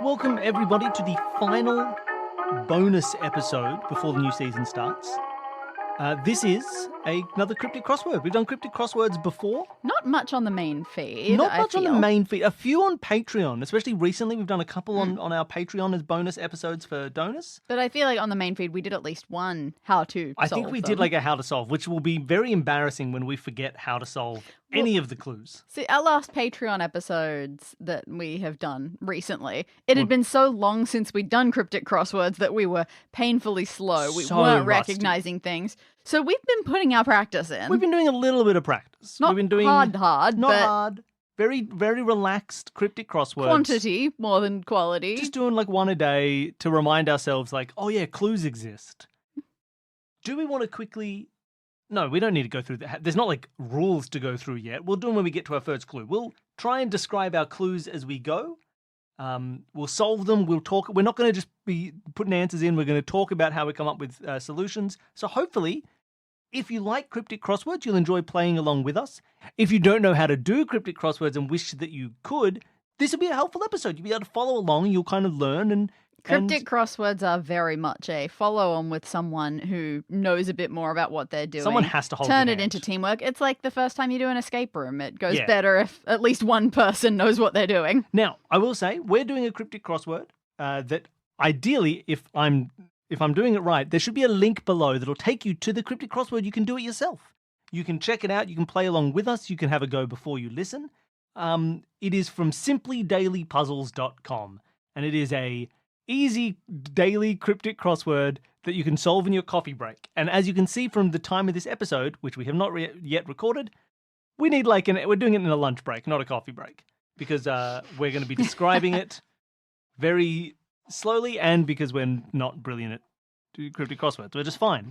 Welcome, everybody, to the final bonus episode before the new season starts. This is another Cryptic Crossword. We've done Cryptic Crosswords before. Not much on the main feed. Not much on the main feed. A few on Patreon, especially recently. We've done a couple on our Patreon as bonus episodes for donors. But I feel like on the main feed we did at least one how to solve I think we did like a how to solve, which will be very embarrassing when we forget how to solve any of the clues. See, our last Patreon episodes that we have done recently, it had been so long since we'd done Cryptic Crosswords that we were painfully slow. We weren't recognizing things. So we've been putting our practice in. We've been doing a little bit of practice. Not We've been doing hard, not but hard. Very, very relaxed Cryptic Crosswords. Quantity more than quality. Just doing like one a day to remind ourselves like, oh yeah, clues exist. Do we want to quickly... No, we don't need to go through that. There's not like rules to go through yet. We'll do them when we get to our first clue. We'll try and describe our clues as we go. We'll solve them. We'll talk. We're not going to just be putting answers in. We're going to talk about how we come up with solutions. So hopefully, if you like Cryptic Crosswords, you'll enjoy playing along with us. If you don't know how to do Cryptic Crosswords and wish that you could, this will be a helpful episode. You'll be able to follow along. You'll kind of learn and... Cryptic Crosswords are very much a follow on with someone who knows a bit more about what they're doing. Someone has to hold Turn your it hand. into teamwork. It's like the first time you do an escape room. It goes better if at least one person knows what they're doing. Now, I will say, we're doing a Cryptic Crossword that ideally, if I'm doing it right, there should be a link below that'll take you to the Cryptic Crossword. You can do it yourself. You can check it out. You can play along with us. You can have a go before you listen. It is from simplydailypuzzles.com, and it is a easy daily cryptic crossword that you can solve in your coffee break. And as you can see from the time of this episode, which we have not yet recorded, we need we're doing it in a lunch break, not a coffee break, because we're going to be describing it very slowly, and because we're not brilliant at cryptic crosswords. We're just fine.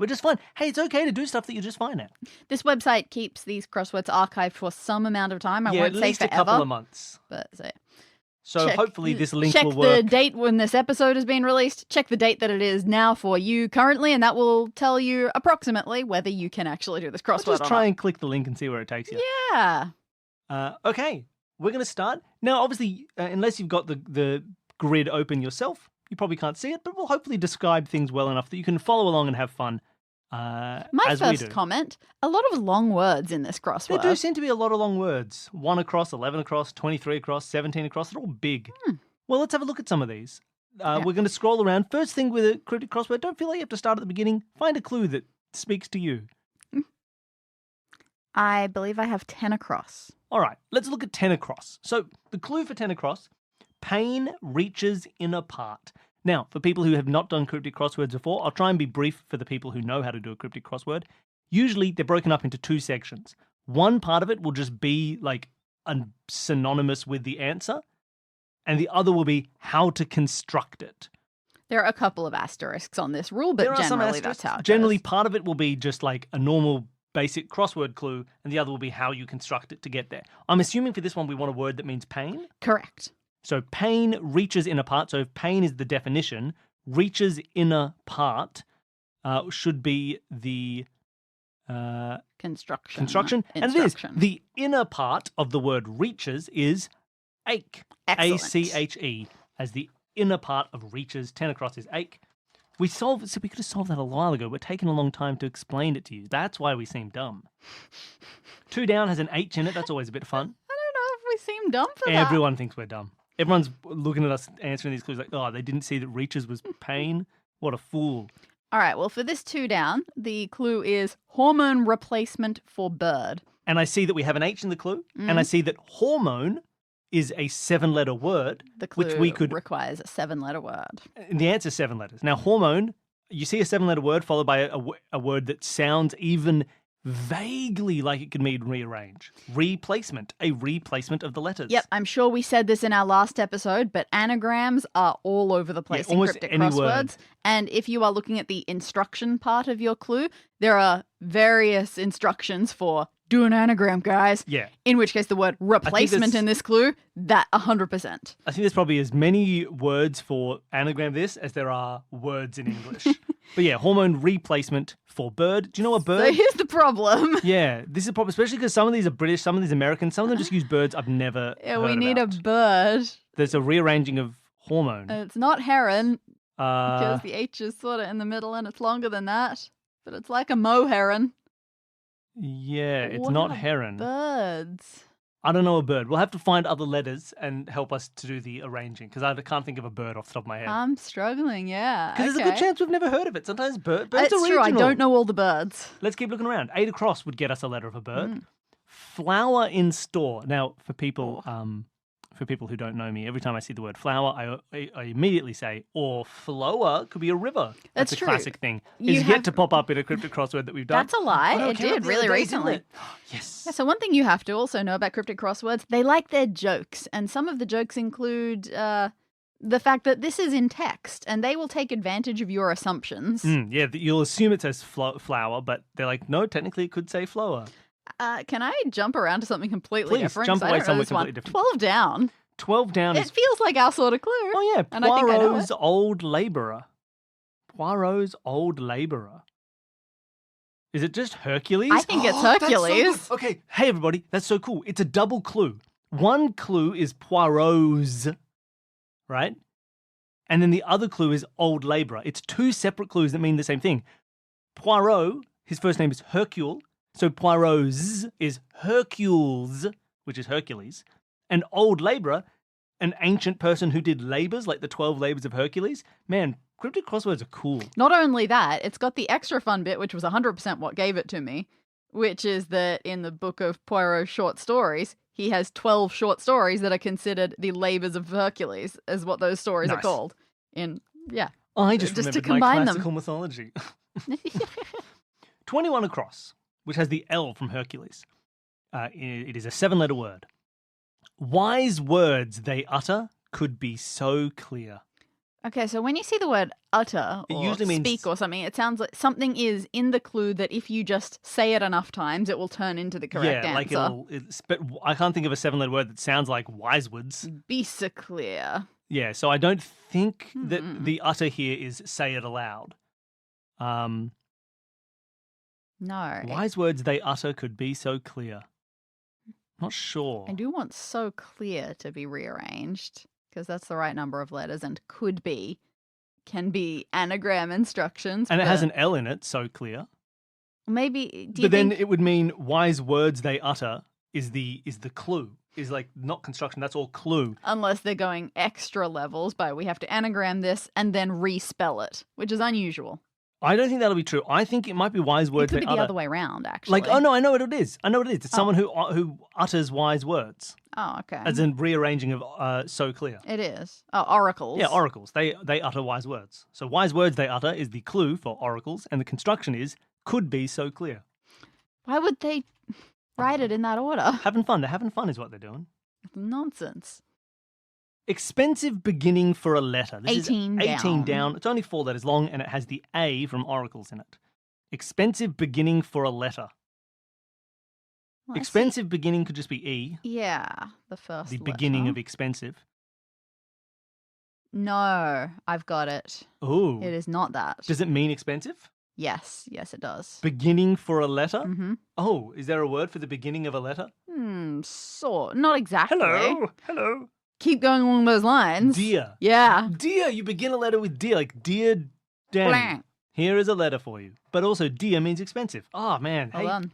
Hey, it's okay to do stuff that you're just fine at. This website keeps these crosswords archived for some amount of time. I won't say at least forever, a couple of months. But So hopefully this link will work. Check the date when this episode has been released. Check the date that it is now for you currently, and that will tell you approximately whether you can actually do this crossword Just try and click the link and see where it takes you. Yeah. Okay, we're going to start. Now, obviously, unless you've got the grid open yourself, you probably can't see it, but we'll hopefully describe things well enough that you can follow along and have fun. My first comment, a lot of long words in this crossword. There do seem to be a lot of long words. 1 across, 11 across, 23 across, 17 across. They're all big. Well, let's have a look at some of these. We're going to scroll around. First thing with a cryptic crossword, don't feel like you have to start at the beginning. Find a clue that speaks to you. I believe I have 10 across. All right, let's look at 10 across. So the clue for 10 across, pain reaches inner part. Now, for people who have not done cryptic crosswords before, I'll try and be brief for the people who know how to do a cryptic crossword. Usually, they're broken up into two sections. One part of it will just be like synonymous with the answer, and the other will be how to construct it. There are a couple of asterisks on this rule, but generally that's how it Generally, goes. part of it will be just like a normal basic crossword clue, and the other will be how you construct it to get there. I'm assuming for this one we want a word that means pain. Correct. So pain reaches inner part. So if pain is the definition, reaches inner part should be the construction. And it is. The inner part of the word reaches is ache. Excellent. A-C-H-E. As the inner part of reaches, 10 across is ache. We could have solved that a while ago. We're taking a long time to explain it to you. That's why we seem dumb. 2 down has an H in it. That's always a bit fun. I don't know if we seem dumb for that. Everyone thinks we're dumb. Everyone's looking at us answering these clues like, oh, they didn't see that reaches was pain? What a fool. All right, well, for this 2 down, the clue is hormone replacement for bird. And I see that we have an H in the clue, and I see that hormone is a 7-letter word. The clue which we could requires a 7-letter word. And the answer is 7 letters. Now, hormone, you see a 7-letter word followed by a word that sounds even vaguely like it could mean rearrange. Replacement, a replacement of the letters. Yep, I'm sure we said this in our last episode, but anagrams are all over the place in cryptic crosswords. Word. And if you are looking at the instruction part of your clue, there are various instructions for do an anagram, guys. Yeah. In which case the word replacement in this clue, that 100%. I think there's probably as many words for anagram this as there are words in English. But yeah, hormone replacement for bird. Do you know a bird? So here's the problem. Yeah, this is a problem, especially because some of these are British, some of these are American, some of them just use birds I've never heard we need about. a bird. There's a rearranging of Hormone. It's not heron, because Uh, the H is sort of in the middle and it's longer than that. But it's like a moheron. yeah, it's What not are heron. birds? I don't know a bird. We'll have to find other letters and help us to do the arranging because I can't think of a bird off the top of my head. I'm struggling, yeah. Because there's a good chance we've never heard of it. Sometimes birds are It's regional. true, I don't know all the birds. Let's keep looking around. 8 across would get us a letter of a bird. Mm. Flower in store. Now, for people who don't know me, every time I see the word flower, I immediately say, or flower could be a river. That's a true. classic thing. You It's yet to pop up in a cryptic crossword that we've done. That's a lie. Oh, no, it came up did the really other day, didn't recently. it? Yes. Yeah, so one thing you have to also know about cryptic crosswords, they like their jokes. And some of the jokes include the fact that this is in text and they will take advantage of your assumptions. Yeah, you'll assume it says flower, but they're like, no, technically it could say flower. Can I jump around to something completely Please, different? jump 'Cause I away don't know somewhere this one. completely different. 12 down. 12 down It is... feels like our sort of clue. Oh, yeah, And I think I know Poirot's it. old labourer. Poirot's old labourer. Is it just Hercules? I think it's That's so Hercules. good. Okay, hey everybody, that's so cool. It's a double clue. One clue is Poirot's, right? And then the other clue is old labourer. It's two separate clues that mean the same thing. Poirot, his first name is Hercule, so Poirot's is Hercules, which is Hercules. And old labourer, an ancient person who did labours, like the 12 labours of Hercules. Man, cryptic crosswords are cool. Not only that, it's got the extra fun bit, which was 100% what gave it to me, which is that in the book of Poirot's short stories, he has 12 short stories that are considered the labors of Hercules, is what those stories are Nice. called. I just Just to remembered my combine them. classical mythology. 21 across, which has the L from Hercules. It is a 7-letter word. Wise words they utter could be so clear. Okay, so when you see the word utter It or usually means- speak or something, it sounds like something is in the clue that if you just say it enough times, it will turn into the correct yeah, like answer. but I can't think of a 7-letter word that sounds like wise words. Be so clear. Yeah, so I don't think that Mm-mm. the utter here is say it aloud. No. Wise words they utter could be so clear. Not sure. I do want so clear to be rearranged because that's the right number of letters and can be anagram instructions. And it but has an L in it, so clear. maybe. Do you But then think it would mean wise words they utter is the clue. Is like not construction, that's all clue. unless they're going extra levels by we have to anagram this and then respell it, which is unusual. I don't think that'll be true. I think it might be wise It words could they be the utter. other way around, actually. Like, oh no, I know what it is. It's Oh. someone who utters wise words, Oh, okay. as in rearranging of so clear. It is. Oh, oracles. Yeah, oracles. They utter wise words. So wise words they utter is the clue for oracles, and the construction is could be so clear. Why would they write it in that order? Having fun. They're having fun is what they're doing. Nonsense. Expensive beginning for a letter. This 18 is 18 down. down. It's only 4 letters long, and it has the A from oracles in it. Expensive beginning for a letter. Well, I see- Expensive beginning could just be E, Yeah, the first the letter. beginning of expensive. No, I've got it. Oh. It is not that. Does it mean expensive? Yes, it does. Beginning for a letter? Mm-hmm. Oh, is there a word for the beginning of a letter? Not exactly. Hello. Keep going along those lines. Dear. Yeah. Dear, you begin a letter with dear, like dear Danny. Blank. Here is a letter for you. But also dear means expensive. Oh man. Well Hey, done.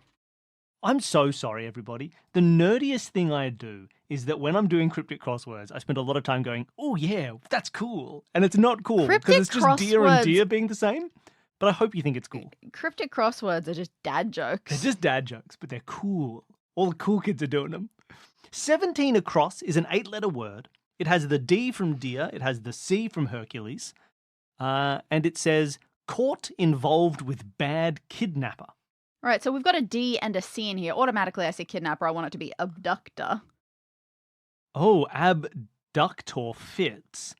I'm so sorry, everybody. The nerdiest thing I do is that when I'm doing cryptic crosswords, I spend a lot of time going, oh yeah, that's cool. And it's not cool because Cryptic it's just dear and crosswords- dear being the same. But I hope you think it's cool. Cryptic crosswords are just dad jokes. They're just dad jokes, but they're cool. All the cool kids are doing them. 17 across is an 8-letter word. It has the D from deer, it has the C from Hercules, and it says caught involved with bad kidnapper. All right, so we've got a D and a C in here. Automatically, I say kidnapper. I want it to be abductor. Oh, abductor fits.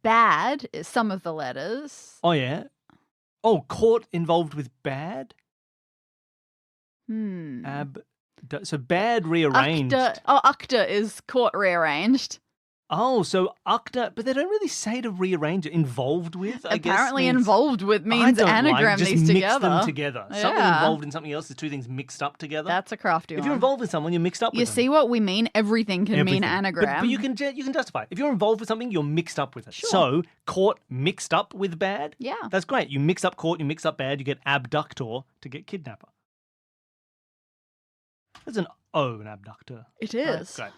Bad is some of the letters. Oh, yeah. Oh, caught involved with bad? So bad rearranged. Ucta is caught rearranged. Oh, so UCTA, but they don't really say to rearrange it. Involved with, I guess. Apparently means, involved with I means don't anagram just these mix together. them together. Something Yeah. involved in something else is two things mixed up together. That's a crafty If one. you're involved with someone, you're mixed up You with them. see what we mean? Everything can mean Everything. anagram. But you can justify it. If you're involved with something, you're mixed up with it. Sure. So, caught mixed up with bad? Yeah. That's great. You mix up caught, you mix up bad, you get abductor to get kidnapper. There's an O in abductor. It Right, is. great.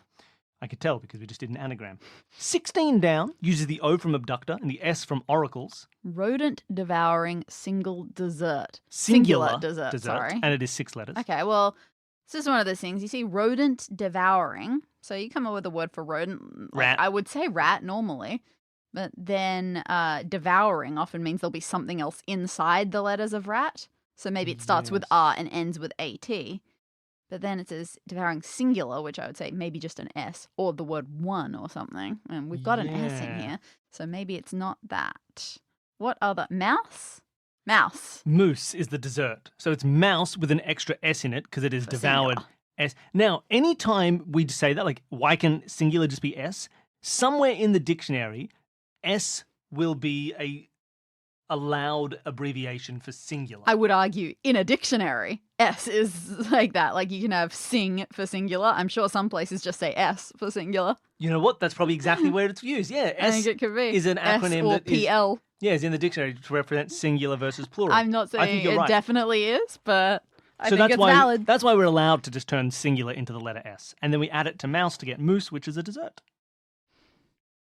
I could tell because we just did an anagram. 16 down uses the O from abductor and the S from oracles. Rodent devouring single dessert. Singular dessert, sorry. And it is 6 letters. Okay, well, this is one of those things. You see rodent devouring. So you come up with a word for rodent. Rat. I would say rat normally. But then devouring often means there'll be something else inside the letters of rat. So maybe it starts with Yes. R and ends with AT. But then it says devouring singular, which I would say maybe just an S or the word one or something. And we've got an S in Yeah. here. So maybe it's not that. What other? Mouse? Mouse. Moose is the dessert. So it's mouse with an extra S in it because it is For devoured singular. S. Now, anytime we say that, like, why can singular just be S? Somewhere in the dictionary, S will be a allowed abbreviation for singular. I would argue in a dictionary, S is like that. Like you can have sing for singular. I'm sure some places just say S for singular. You know what? That's probably exactly where it's used. Yeah, I S think it could be. is an acronym S or that is PL. is in the dictionary to represent singular versus plural. I'm not I think saying you're it right. definitely is, but I So think that's it's why valid. that's why we're allowed to just turn singular into the letter S, and then we add it to mouse to get moose, which is a dessert.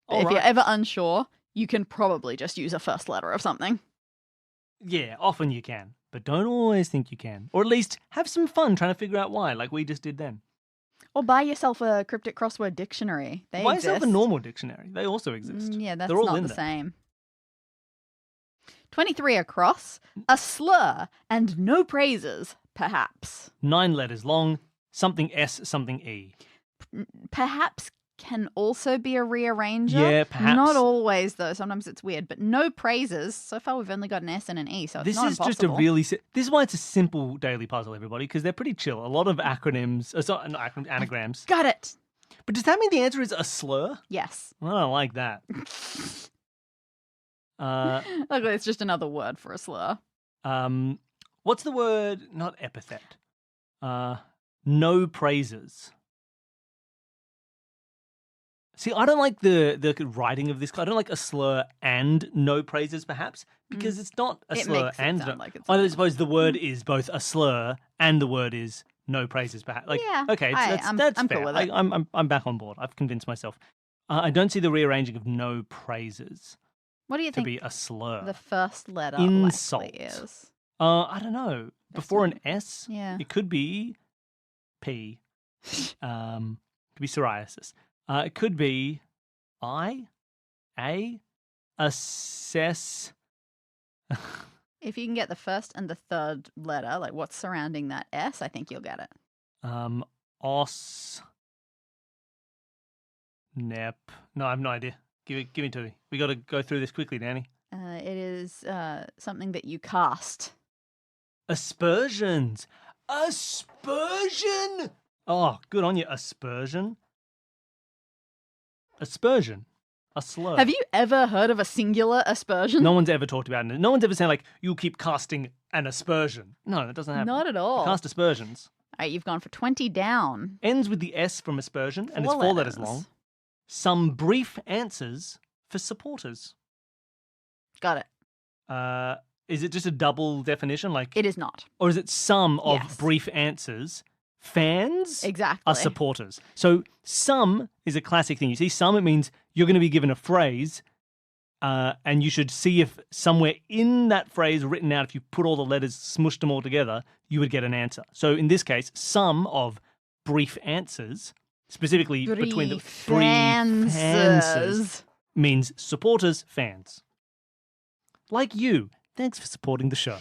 All If right. you're ever unsure, you can probably just use a first letter of something. Yeah, often you can, but don't always think you can. Or at least have some fun trying to figure out why, like we just did then. Or buy yourself a cryptic crossword dictionary. They Buy exist. yourself a normal dictionary. They also exist. Yeah, that's They're all not in the there. same. 23 across, a slur and no praises, perhaps. 9 letters long, something S, something E. Perhaps can also be a rearranger. Yeah, perhaps. Not always, though. Sometimes it's weird. But no praises. So far, we've only got an S and an E, so it's This not is impossible. just a really... This is why it's a simple daily puzzle, everybody, because they're pretty chill. A lot of acronyms... not acronyms, anagrams. Got it. But does that mean the answer is a slur? Yes. I don't like that. Luckily, it's just another word for a slur. What's the word? Not epithet. No praises. See, I don't like the writing of this. I don't like a slur and no praises, perhaps, because it's not a It slur makes it and sound like it's I something. suppose the word is both a slur and the word is no praises, perhaps. Like, Yeah, okay, that's I'm fair. cool with it. I'm back on board. I've convinced myself. I don't see the rearranging of no praises What do you to think be a slur. the first letter Insult. likely is? I don't know. Before an S, Yeah. it could be P. Could be psoriasis. It could be I, A, assess. If you can get the first and the third letter, like what's surrounding that S, I think you'll get it. Os. Nep. No, I have no idea. Give it to me. We got to go through this quickly, Danny. It is something that you cast. Aspersions. Aspersion. Oh, good on you. Aspersion. Aspersion. A slur. Have you ever heard of a singular aspersion? No one's ever talked about it. No one's ever said, like, you'll keep casting an aspersion. No, that doesn't happen. Not at all. Cast aspersions. All right, you've gone for 20 down. Ends with the S from aspersion, and it's 4 letters long. Some brief answers for supporters. Got it. Is it just a double definition? Like, It is not. or is it some of Yes. brief answers? Fans Exactly. are supporters. So some is a classic thing. You see, some, it means you're going to be given a phrase, and you should see if somewhere in that phrase written out, if you put all the letters, smushed them all together, you would get an answer. So in this case, some of brief answers, specifically between the brief answers, answers. means supporters, fans. Like you. Thanks for supporting the show.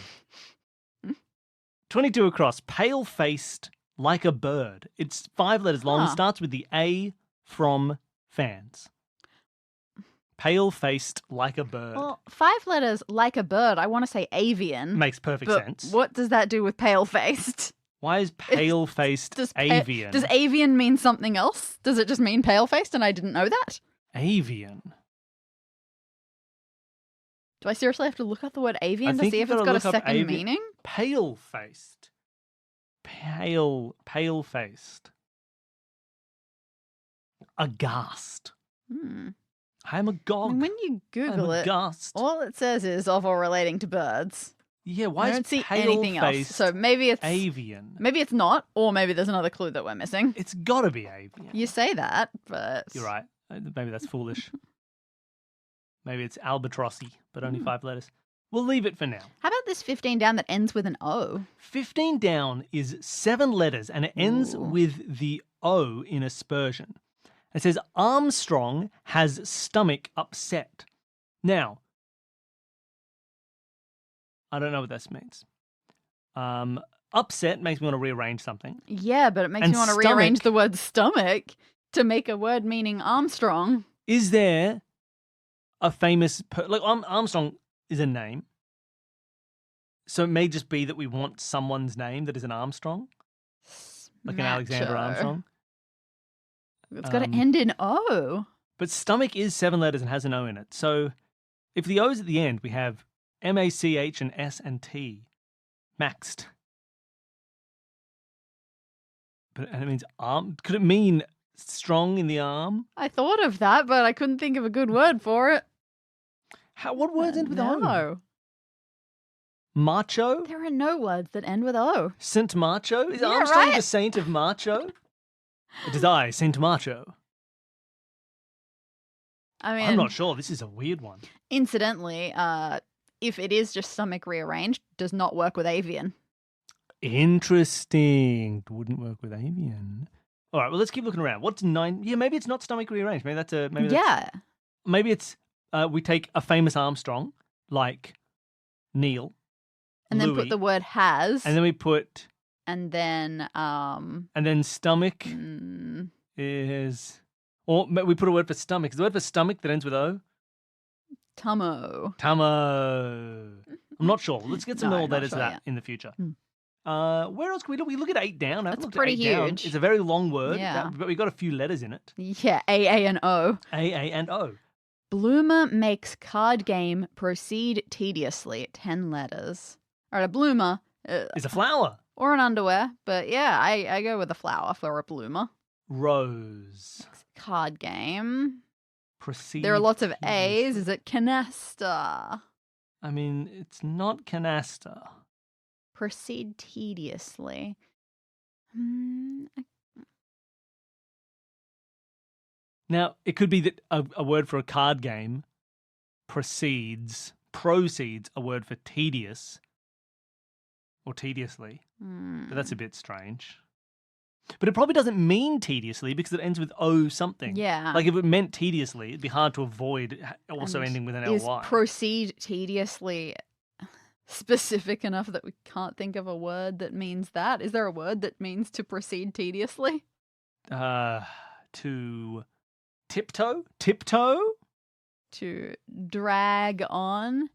22 across, pale-faced like a bird. It's 5 letters long. Huh. Starts with the A from fans. Pale-faced like a bird. Well, 5 letters like a bird. I want to say avian. Makes perfect but sense. what does that do with pale-faced? Why is pale-faced Does avian? Does avian mean something else? Does it just mean pale-faced and I didn't know that? Avian. Do I seriously have to look up the word avian to think see you've if it's gotta got a look up second meaning? Pale-faced. Pale-faced. Aghast. I'm I agog. mean, when you Google it, aghast. all it says is of or relating to birds. Yeah, why I is don't see anything else. pale-faced So maybe it's avian? maybe it's not, or maybe there's another clue that we're missing. It's got to be avian. You say that, but You're right. Maybe that's foolish. Maybe it's albatrossy, but only 5 letters. We'll leave it for now. How about this 15 down that ends with an O? 15 down is 7 letters, and it ends with the O in aspersion. It says, Armstrong has stomach upset. Now, I don't know what this means. Upset makes me want to rearrange something. Yeah, but it makes And me want to stomach- rearrange the word stomach to make a word meaning Armstrong. Is there a famous... like Armstrong is a name. So it may just be that we want someone's name that is an Armstrong. Like an Alexander Macho. Armstrong. It's got to end in O. But stomach is 7 letters and has an O in it. So if the O's at the end, we have M-A-C-H and S and T. Maxed. And it means arm. Could it mean strong in the arm? I thought of that, but I couldn't think of a good word for it. What words end with O? No. Macho? There are no words that end with O. Saint Macho? Is Yeah, Armstrong right? the saint of Macho? It is I, Saint Macho. I mean, I'm not sure. This is a weird one. incidentally, if it is just stomach rearranged, does not work with avian. Interesting. Wouldn't work with avian. All right, well, let's keep looking around. What's 9? Yeah, maybe it's not stomach rearranged. Maybe that's a... Maybe it's... we take a famous Armstrong, like Neil. And then Louis, put the word has. And then we put... And then... And then stomach is... Or we put a word for stomach. Is the word for stomach that ends with O? Tummo. Tamo. I'm not sure. Let's get some No, more not letters sure of that yet. in the future. Where else can we look? We look at 8 down. I haven't That's looked at pretty 8 down. huge. It's a very long word, Yeah. but we've got a few letters in it. Yeah, A, and O. A, and O. Bloomer makes card game proceed tediously. 10 letters. All right, a bloomer. Is a flower. Or an underwear. But yeah, I go with a flower for a bloomer. Rose. Card game. Proceed. There are lots of tediously. A's. Is it canasta? I mean, it's not canasta. Proceed tediously. Now, it could be that a word for a card game proceeds a word for tedious or tediously. But that's a bit strange. But it probably doesn't mean tediously because it ends with O something. Yeah. Like if it meant tediously, it'd be hard to avoid also And ending with an Is ly. proceed tediously specific enough that we can't think of a word that means that? Is there a word that means to proceed tediously? To tiptoe? Tiptoe? To drag on?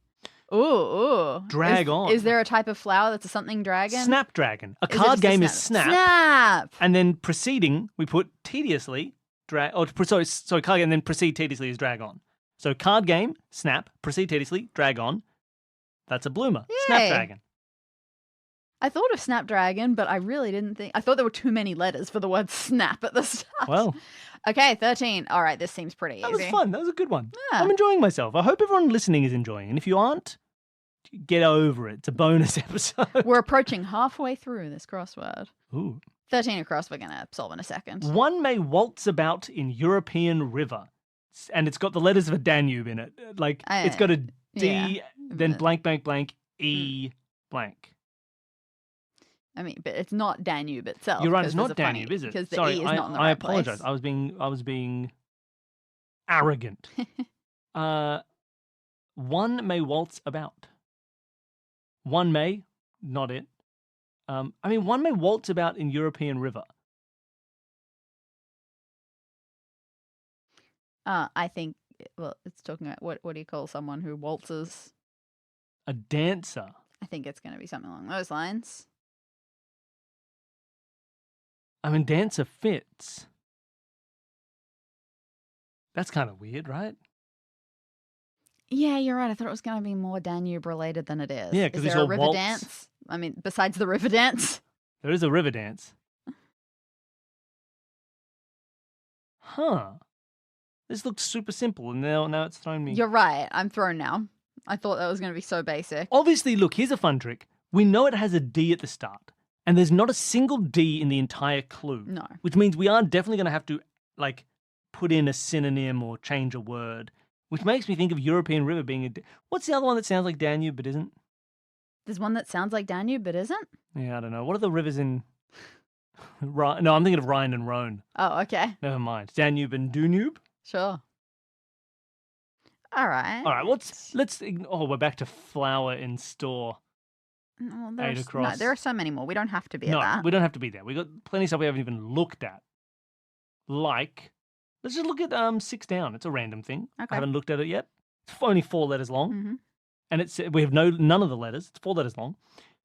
Ooh. Drag on. Is there a type of flower that's a something dragon? Snapdragon. A Is it card just a game is snap. Snap! And then proceeding, we put tediously, card game, and then proceed tediously is drag on. So card game, snap, proceed tediously, drag on. That's a bloomer. Yay. Snapdragon. I thought of snapdragon, but I really didn't think... I thought there were too many letters for the word snap at the start. Well, Okay, 13. All right, this seems pretty that easy. was fun. That was a good one. Yeah. I'm enjoying myself. I hope everyone listening is enjoying. And if you aren't, get over it. It's a bonus episode. We're approaching halfway through this crossword. Ooh. 13 across, we're going to solve in a second. One may waltz about in European river. And it's got the letters of a Danube in it. Like, it's got a D, yeah. then blank, blank, blank, E, blank. I mean, but it's not Danube itself. You're right, 'cause it's there's not a funny- Danube, is it? Because the Sorry, E is not in the I right apologize. place. I was being arrogant. One may waltz about. One may, not it. One may waltz about in European river. I think, well, it's talking about what do you call someone who waltzes? A dancer. I think it's going to be something along those lines. I mean, dancer fits. That's kind of weird, right? Yeah, you're right. I thought it was going to be more Danube related than it is. Yeah, 'cause is we there saw a river waltz. dance? I mean, besides the river dance. There is a river dance. Huh. This looks super simple, and now it's thrown me. You're right. I'm thrown now. I thought that was going to be so basic. Obviously, look, here's a fun trick. We know it has a D at the start, and there's not a single D in the entire clue. No. Which means we are definitely going to have to, like, put in a synonym or change a word, which makes me think of European river being a D. What's the other one that sounds like Danube but isn't? There's one that sounds like Danube but isn't? Yeah, I don't know. What are the rivers in... No, I'm thinking of Rhine and Rhone. Oh, okay. Never mind. Danube and Danube? Sure. All right. All right, we're back to flower in store. No, Eight across. No, there are so many more. We don't have to be at No, that. we don't have to be there. We've got plenty of stuff we haven't even looked at. Like, let's just look at 6 down. It's a random thing. Okay. I haven't looked at it yet. It's only 4 letters long. Mm-hmm. And we have none of the letters. It's 4 letters long.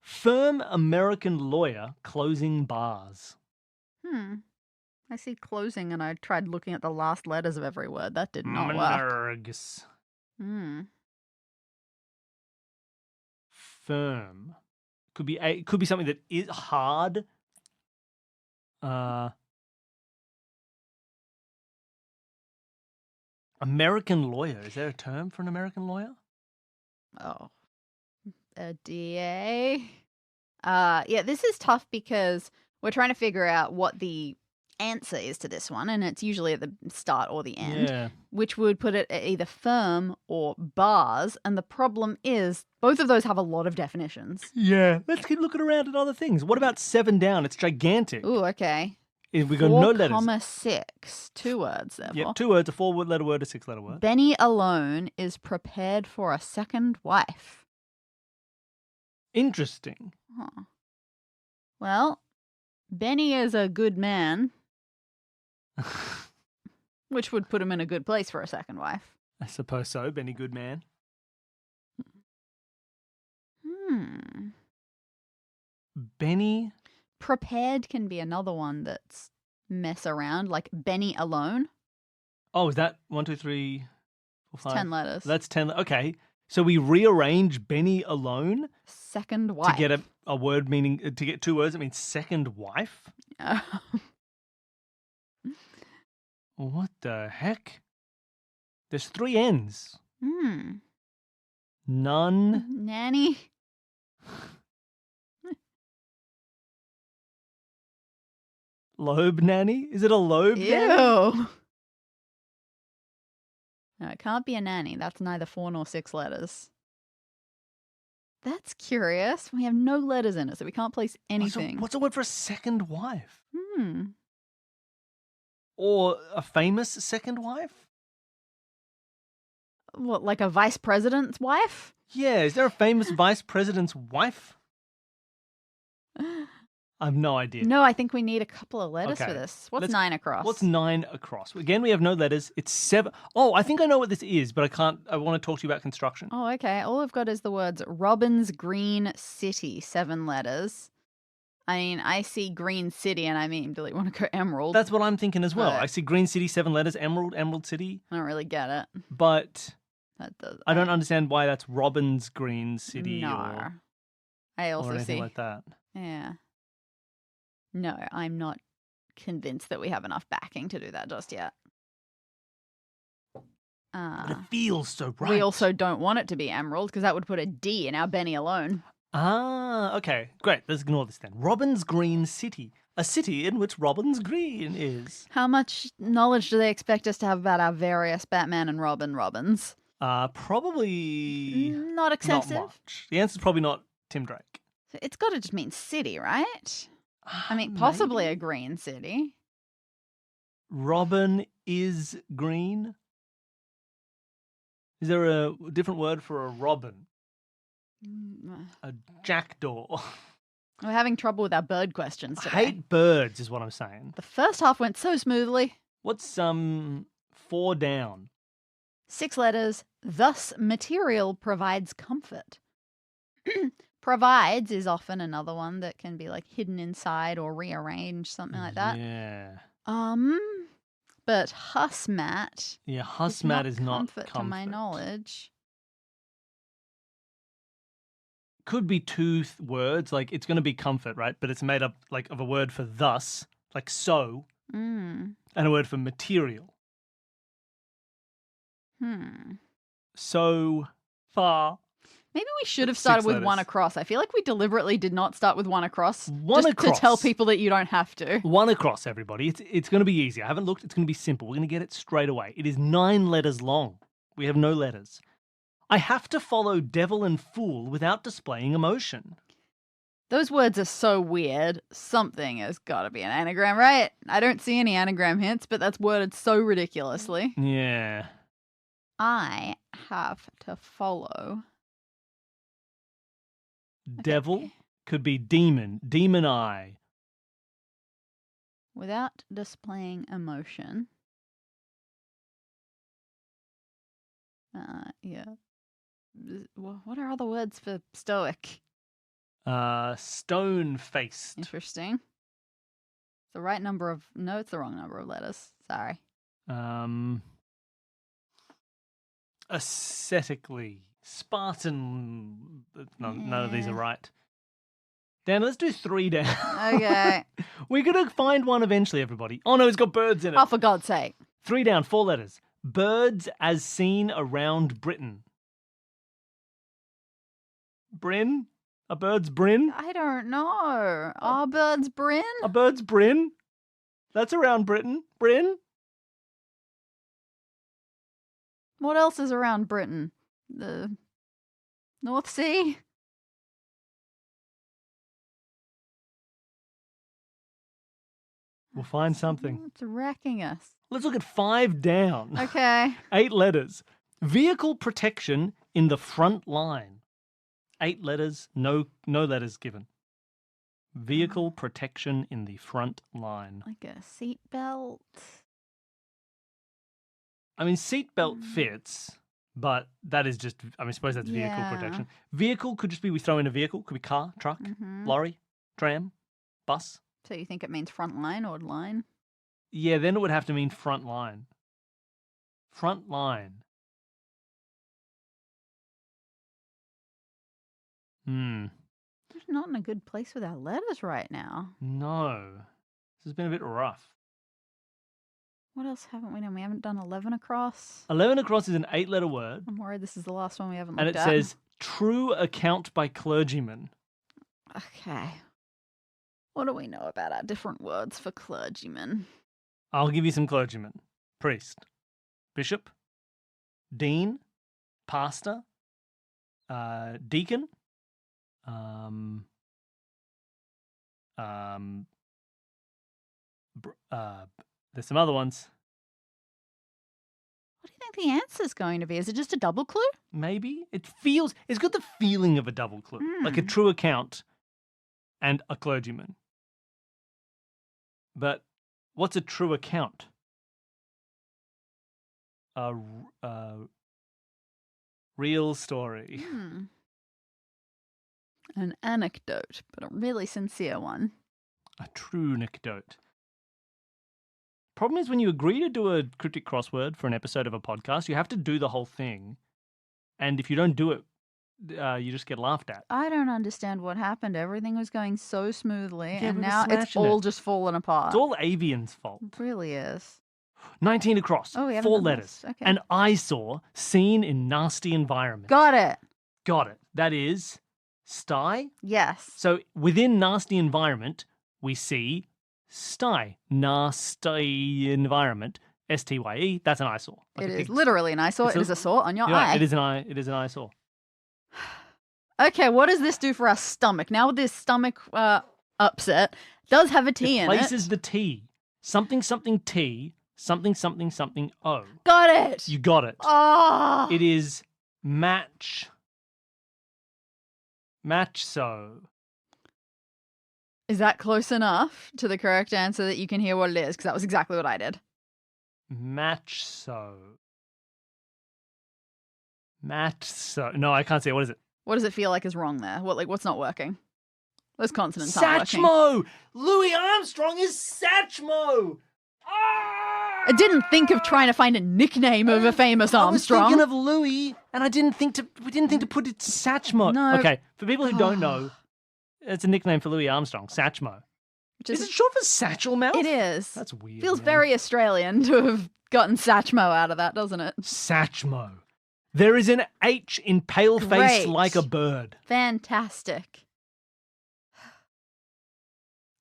Firm American lawyer closing bars. I see closing, and I tried looking at the last letters of every word. That did not work. Margs. Firm. Could be something that is hard. American lawyer. Is there a term for an American lawyer? Oh. A DA? Yeah, this is tough because we're trying to figure out what the answer is to this one, and it's usually at the start or the end, which would put it at either firm or bars, and the problem is both of those have a lot of definitions. Yeah, let's keep looking around at other things. What about 7 down? It's gigantic. Ooh, okay. We got no letters. 4,6. 2 words, therefore. Yep, 2 words, a 4-letter word, a 6-letter word. Benny alone is prepared for a second wife. Interesting. Huh. Well, Benny is a good man, which would put him in a good place for a second wife. I suppose so, Benny Goodman. Benny? Prepared can be another one that's mess around, like Benny alone. Oh, is that 1, 2, 3, 4, 5? 10 letters. That's 10. Okay. So we rearrange Benny alone second wife. to get a word meaning, to get 2 words, it means second wife? What the heck? There's 3 N's. None. Nanny. Lobe nanny? Is it a lobe nanny? Ew. No, it can't be a nanny. That's neither 4 nor 6 letters. That's curious. We have no letters in it, so we can't place anything. What's a word for a second wife? Or a famous second wife? What, like a vice president's wife? Yeah, is there a famous vice president's wife? I have no idea. No, I think we need a couple of letters for this. What's 9 across? What's 9 across? Again, we have no letters. It's 7. Oh, I think I know what this is, but I want to talk to you about construction. Oh, okay. All I've got is the words Robin's Green City, 7 letters. I mean, I see Green City and I immediately want to go Emerald. That's what I'm thinking as well. But I see Green City, 7 letters, Emerald City. I don't really get it. But that does. I don't understand why that's Robin's Green City No. I also or anything see. like that. Yeah. No, I'm not convinced that we have enough backing to do that just yet. But it feels so right. We also don't want it to be Emerald because that would put a D in our Benny alone. Ah, okay. Great. Let's ignore this then. Robin's Green City. A city in which Robin's Green is. How much knowledge do they expect us to have about our various Batman and Robins? Probably not excessive. Not much. The answer's probably not Tim Drake. It's got to just mean city, right? I mean, possibly a green city. Robin is green? Is there a different word for a robin? A jackdaw. We're having trouble with our bird questions today. I hate birds is what I'm saying. The first half went so smoothly. What's 4 down? 6 letters. Thus, material provides comfort. Provides is often another one that can be like hidden inside or rearranged, something like that. Yeah. but husmat. Yeah, husmat is not comfort to my knowledge. Could be two words, like it's going to be comfort, right? But it's made up like of a word for thus, like so, and a word for material. So far. Maybe we should have started with one across. I feel like we deliberately did not start with one across. To tell people that you don't have to. One across, everybody. It's going to be easy. I haven't looked. It's going to be simple. We're going to get it straight away. It is 9 letters long. We have no letters. I have to follow devil and fool without displaying emotion. Those words are so weird. Something has got to be an anagram, right? I don't see any anagram hints, but that's worded so ridiculously. Yeah. I have to follow. Devil could be demon, demon eye. Without displaying emotion. Yeah. What are other words for stoic? Stone-faced. Interesting. It's the right number of... No, it's the wrong number of letters. Sorry. Ascetically. Spartan. No, none of these are right. Dan, let's do 3 down. Okay. We're going to find one eventually, everybody. Oh, no, it's got birds in it. Oh, for God's sake. 3 down, 4 letters. Birds as seen around Britain. Bryn? A bird's Bryn? I don't know. Are birds Bryn? A bird's Bryn? That's around Britain. Bryn? What else is around Britain? The North Sea? We'll find something. It's wrecking us. Let's look at 5 down. Okay. 8 letters. Vehicle protection in the front line. 8 letters, no letters given. Vehicle protection in the front line. Like a seatbelt? I mean, seatbelt fits, but that is just, I suppose that's vehicle protection. Vehicle could just be, we throw in a vehicle. Could be car, truck, lorry, tram, bus. So you think it means front line or line? Yeah, then it would have to mean front line. Front line. We're not in a good place with our letters right now. No. This has been a bit rough. What else haven't we done? We haven't done 11 across. 11 across is an 8-letter word. I'm worried this is the last one we haven't looked at. And it says, true account by clergyman. Okay. What do we know about our different words for clergyman? I'll give you some clergymen. Priest. Bishop. Dean. Pastor. Deacon. There's some other ones. What do you think the answer's going to be? Is it just a double clue? Maybe. It's got the feeling of a double clue. Like a true account and a clergyman. But what's a true account? A real story. An anecdote, but a really sincere one. A true anecdote. Problem is, when you agree to do a cryptic crossword for an episode of a podcast, you have to do the whole thing. And if you don't do it, you just get laughed at. I don't understand what happened. Everything was going so smoothly, and now it's all just fallen apart. It's all Avian's fault. It really is. 19 across. Oh, we haven't 4 done letters. This. Okay. An eyesore seen in nasty environment. Got it. Got it. That is sty. Yes. So within nasty environment, we see sty. Nasty environment. S-T-Y-E. That's an eyesore. It is literally an eyesore. It is a sore on your eye. It is an eyesore. Okay, what does this do for our stomach? Now with this stomach upset, does have a T in it. It places the T. Something, something T. Something, something, something O. Got it. You got it. Oh. It is match so. Is that close enough to the correct answer that you can hear what it is? Because that was exactly what I did. Match so. No, I can't say it. What is it? What does it feel like is wrong there? What's not working? Those consonants aren't working. Satchmo! Louis Armstrong is Satchmo! Ah! I didn't think of trying to find a nickname of a famous Armstrong. I was thinking of Louis, and we didn't think to put it Satchmo. No. Okay, for people who don't know, it's a nickname for Louis Armstrong, Satchmo. Is it short for Satchel Mouth? It is. That's weird. Feels very Australian to have gotten Satchmo out of that, doesn't it? Satchmo. There is an H in pale face like a bird. Fantastic.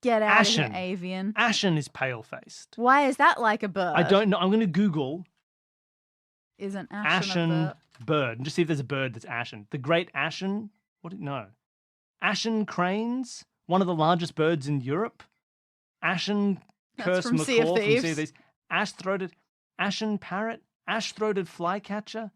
Get out of here, avian. Ashen is pale-faced. Why is that like a bird? I don't know. I'm going to Google Is an ashen a bird and just see if there's a bird that's ashen. The great ashen? No. Ashen cranes, one of the largest birds in Europe. Ashen curse from macaw Sea of from Thieves. Sea of Thieves. Ash-throated ashen parrot, ash-throated flycatcher.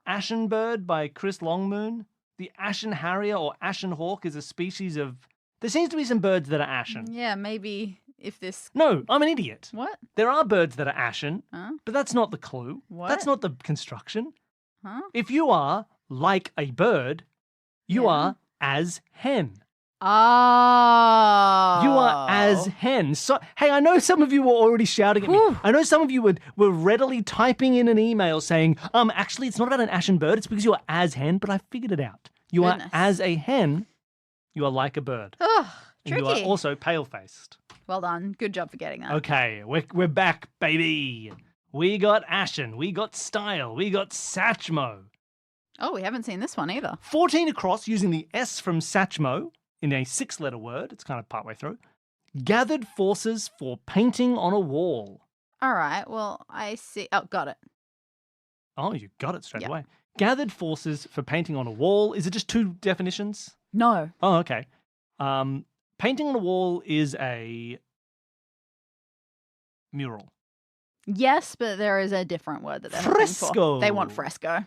Ashen bird by Chris Longmoon. The ashen harrier or ashen hawk is a species of... There seems to be some birds that are ashen. Yeah, maybe if this... No, I'm an idiot. What? There are birds that are ashen, Huh? but that's not the clue. What? That's not the construction. Huh? If you are like a bird, you Yeah. are as hen. Oh. You are as hen. So, hey, I know some of you were already shouting at me. Whew. I know some of you were readily typing in an email saying, actually, it's not about an ashen bird. It's because you are as hen, but I figured it out. You Goodness. are as a hen. You are like a bird. Oh, And tricky. you are also pale-faced. Well done. Good job for getting that. Okay, we're back, baby. We got ashen. We got style. We got Satchmo. Oh, we haven't seen this one either. 14 across using the S from Satchmo in a 6-letter word. It's kind of partway through. Gathered forces for painting on a wall. All right. Well, I see. Oh, got it. Oh, you got it straight Yep. away. Gathered forces for painting on a wall. Is it just 2 definitions? No. Oh, okay. Painting on a wall is a mural. Yes, but there is a different word that they're looking Fresco. for. They want fresco.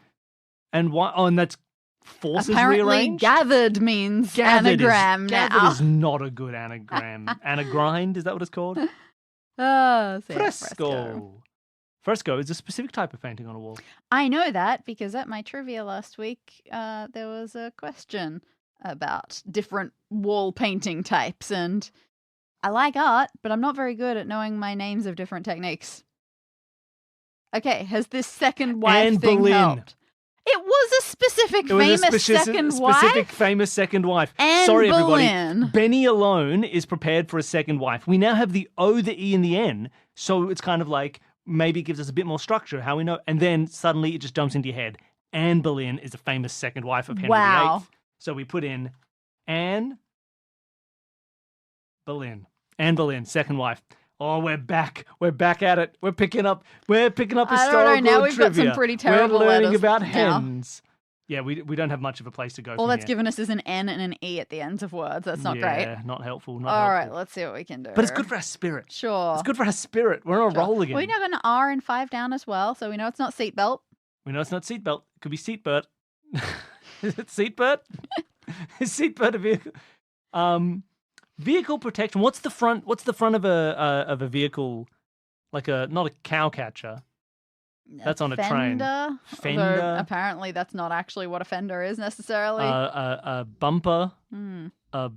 And why? Oh, and that's forces Apparently, rearranged? gathered means Gathered anagram gathered now. is not a good anagram. Anagrind, is that what it's called? Oh, so yeah, Fresco. Fresco is a specific type of painting on a wall. I know that because at my trivia last week, there was a question about different wall painting types, and I like art, but I'm not very good at knowing my names of different techniques. Okay, has this second wife Anne thing Boleyn. helped? It was a specific It was famous a second specific wife. famous second wife. Anne Sorry, Boleyn. everybody. Benny alone is prepared for a second wife. We now have the O, the E, and the N, so it's kind of like maybe it gives us a bit more structure, how we know. And then suddenly it just jumps into your head. Anne Boleyn is a famous second wife of Henry Wow. VIII. So we put in Anne Boleyn. Anne Boleyn, second wife. Oh, we're back. We're back at it. We're picking up I don't historical know. Now we've got trivia. some pretty terrible We're learning letters about now. hens. Yeah, we don't have much of a place to go All from that's here. given us is an N and an E at the ends of words. That's not Yeah, great. not helpful. All right, let's see what we can do. But it's good for our spirit. Sure. It's good for our spirit. We're on a roll again. We now got an R and 5 down as well, so we know it's not seatbelt. We know it's not seatbelt. It could be seatbelt. Is it seatbelt? Is seatbelt a vehicle? Vehicle protection. What's the front of a vehicle? Like not a cow catcher. That's on a train. Fender. Fender. Although apparently, that's not actually what a fender is necessarily. A bumper. Hmm. A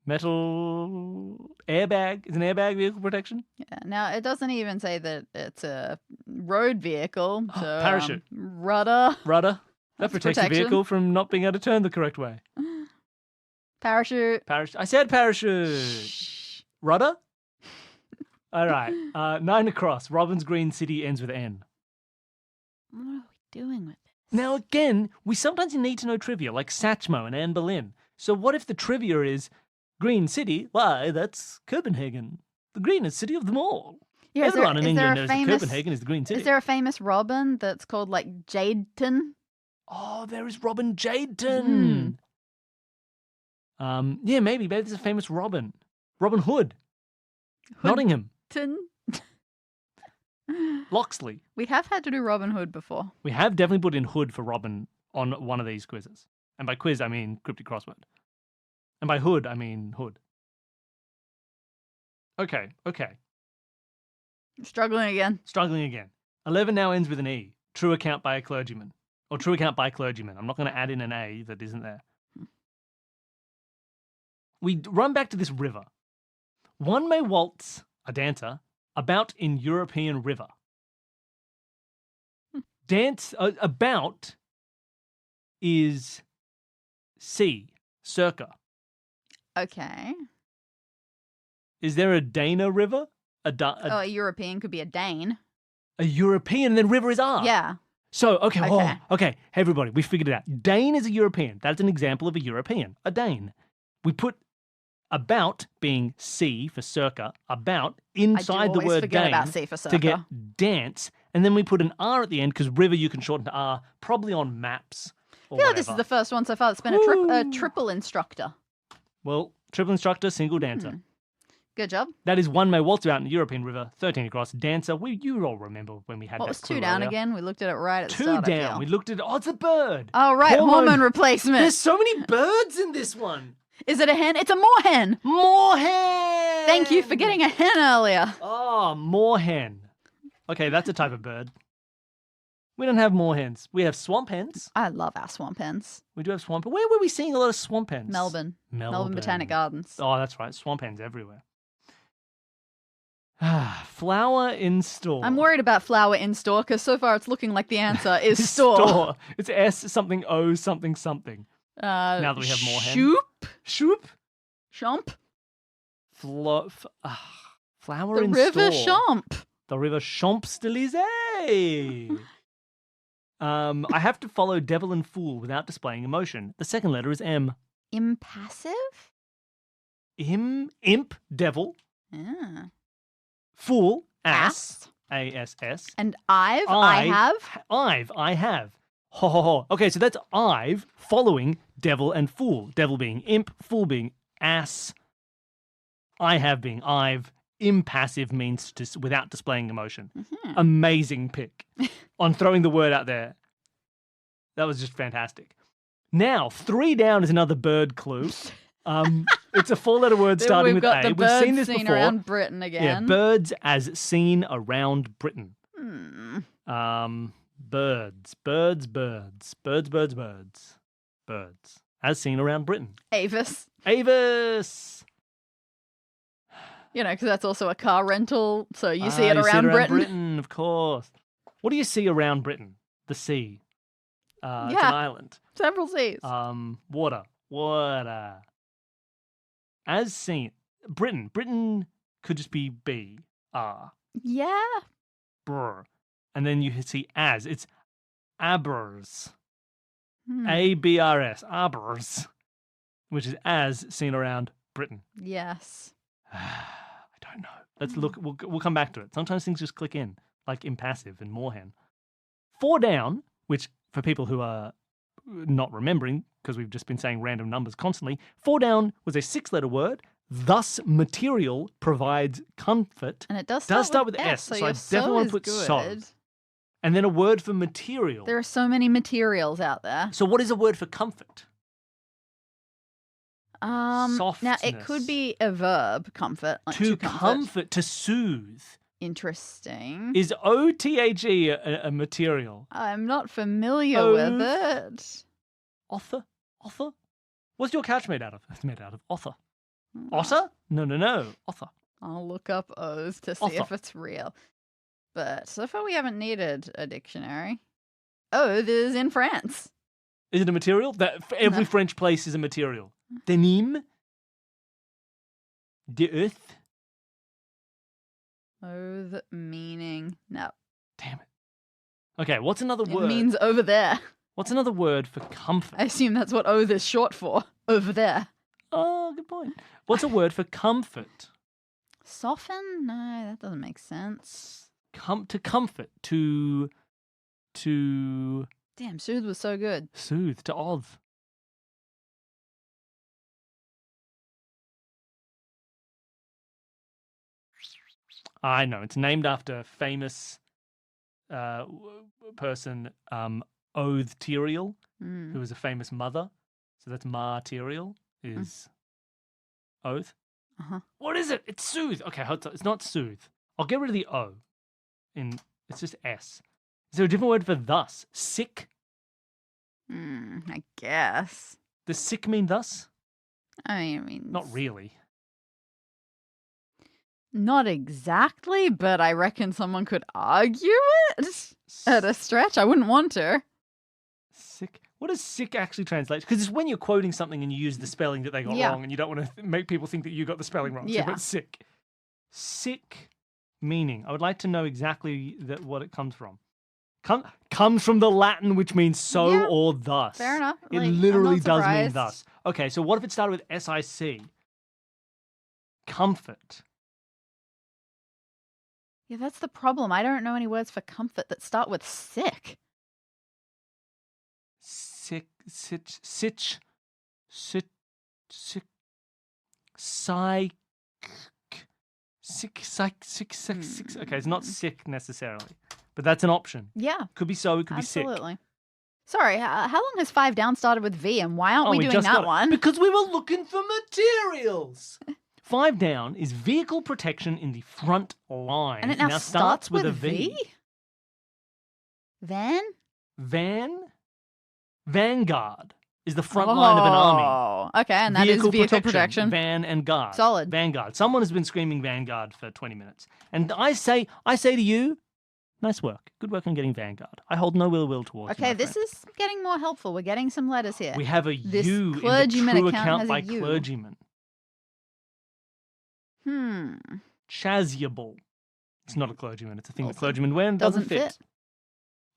metal airbag. Is an airbag vehicle protection? Yeah. Now it doesn't even say that it's a road vehicle. So, Parachute. Rudder. Rudder. That That's protects protection. a vehicle from not being able to turn the correct way. Parachute. Parachute. I said parachute. Shh. Rudder? All right. 9 across. Robin's Green City ends with N. What are we doing with this? Now, again, we sometimes need to know trivia, like Satchmo and Anne Boleyn. So what if the trivia is Green City? Why, that's Copenhagen. The greenest city of them all. Yeah, Everyone in is there England a knows that famous- Copenhagen is the green city. Is there a famous Robin that's called like Jadeton? Oh, there is Robin Jadeton. Yeah, maybe. Maybe there's a famous Robin. Robin Hood. Nottingham. Loxley. We have had to do Robin Hood before. We have definitely put in Hood for Robin on one of these quizzes. And by quiz, I mean Cryptic Crossword. And by Hood, I mean Hood. Okay. Struggling again. Struggling again. 11 now ends with an E. True account by a clergyman. Or true account by clergyman. I'm not going to add in an A that isn't there. We run back to this river. One may waltz a dancer, about in European river. Dance, about is sea, circa. Okay. Is there a Dana river? A European could be a Dane. A European, and then river is R. Yeah. So, okay. Okay. Okay. Hey, everybody, we figured it out. Dane is a European. That's an example of a European, a Dane. We put about being C for circa, about inside the word forget Dane about C for circa. to get dance, and then we put an R at the end because river you can shorten to R, probably on maps or I feel like whatever. this is the first one so far that's been a triple instructor. Well, triple instructor, single dancer. Good job. That is one may waltz about in the European river, 13 across, dancer. You all remember when we had What that was clue 2 down earlier. again? We looked at it right at the Two start. down. We looked at it's a bird. Oh, right. Hormone replacement. There's so many birds in this one. Is it a hen? It's a moorhen. Moorhen. Thank you for getting a hen earlier. Oh, moorhen. Okay, that's a type of bird. We don't have moorhens. We have swamp hens. I love our swamp hens. We do have swamp. Where were we seeing a lot of swamp hens? Melbourne Botanic Gardens. Oh, that's right. Swamp hens everywhere. Flower in store. I'm worried about flower in store because so far it's looking like the answer is store. It's S something O something something. Now that we have moorhen. Shoop. Shump. Flower The in river store. Shump. The river Champs-Élysées. I have to follow devil and fool without displaying emotion. The second letter is M. Impassive? Imp, devil. Yeah. Fool, ass. A-S-S. And I have. I have. Ho, ho, ho. Okay, so that's I've following devil and fool. Devil being imp, fool being ass. I have being I've. Impassive means without displaying emotion. Mm-hmm. Amazing pick on throwing the word out there. That was just fantastic. Now, 3 down is another bird clue. It's a 4-letter word starting with A. We've seen this before. Around Britain again. Yeah, birds as seen around Britain. Birds as seen around Britain. Avis. You know, because that's also a car rental, so you see it around Britain. Of course. What do you see around Britain? The sea. It's an island. Several seas. Water. As seen. Britain. Britain could just be B. R. Yeah. Brr. And then you see as. It's Abers. A-B-R-S. Abers. Which is as seen around Britain. Yes. I don't know. Let's look. We'll come back to it. Sometimes things just click in, like impassive and moorhen. 4 down, which for people who are not remembering, because we've just been saying random numbers constantly, 4 down was a 6-letter word. Thus, material provides comfort. And it does start with S, so I definitely want to put so. And then a word for material. There are so many materials out there. So what is a word for comfort? Softness. Now it could be a verb, comfort. Like to comfort, to soothe. Interesting. Is O-T-H-E a material? I'm not familiar with it. Otter? What's your couch made out of? It's made out of otter. Otter? No. Otter. I'll look up oath to see if it's real. But so far we haven't needed a dictionary. Oath is in France. Is it a material? Every French place is a material. Denim. De earth. Oath meaning no. Damn it. Okay, what's another word? It means over there. What's another word for comfort? I assume that's what oath is short for. Over there. Oh, good point. What's a word for comfort? Soften? No, that doesn't make sense. To comfort. To. Damn, soothe was so good. Soothe. To oth. I know. It's named after a famous person, Oath-terial, who was a famous mother. So that's martyrial is oath. Uh-huh. What is it? It's soothe. Okay, it's not soothe. I'll get rid of the O. It's just S. Is there a different word for thus? Sick? I guess. Does sick mean thus? I mean... Not really. Not exactly, but I reckon someone could argue it at a stretch. I wouldn't want to. Sick. What does sick actually translate? Because it's when you're quoting something and you use the spelling that they got wrong, and you don't want to make people think that you got the spelling wrong. So you put sick. Sick meaning. I would like to know exactly what it comes from. Comes from the Latin, which means so or thus. Fair enough. It literally does mean thus. Okay, so what if it started with SIC? Comfort. Yeah, that's the problem. I don't know any words for comfort that start with sick. Sick, sitch, sitch, sit, sick, psych, sick. Okay, it's not sick necessarily, but that's an option. Yeah. Could be so, it could be sick. Absolutely. Sorry, how long has 5 down started with V, and why aren't we doing that one? Because we were looking for materials. 5 down is vehicle protection in the front line. And it now starts with a V? Vanguard is the front line of an army. Oh, okay, and that is vehicle protection. Van and guard. Solid. Vanguard. Someone has been screaming Vanguard for 20 minutes. And I say to you, nice work. Good work on getting Vanguard. I hold no ill will towards you, Okay, this is getting more helpful. We're getting some letters here. We have a this U in clergyman the true account account by has a U. clergyman. Chasuble. It's not a clergyman. It's a thing that clergymen wear and doesn't fit.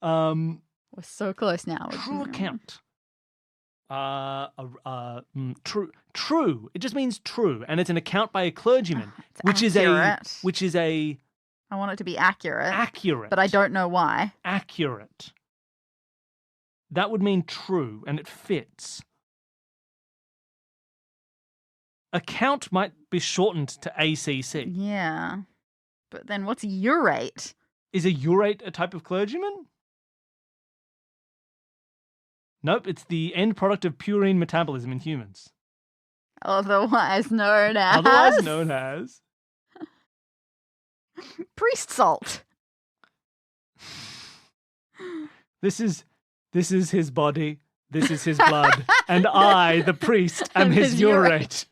We're so close now. True account. True. It just means true, and it's an account by a clergyman, which is a. I want it to be accurate. Accurate. But I don't know why. Accurate. That would mean true, and it fits. Account might be shortened to ACC. Yeah. But then what's urate? Is a urate a type of clergyman? Nope, it's the end product of purine metabolism in humans. Otherwise known as? Priest salt. This is his body, this is his blood, and I, the priest, am his urate.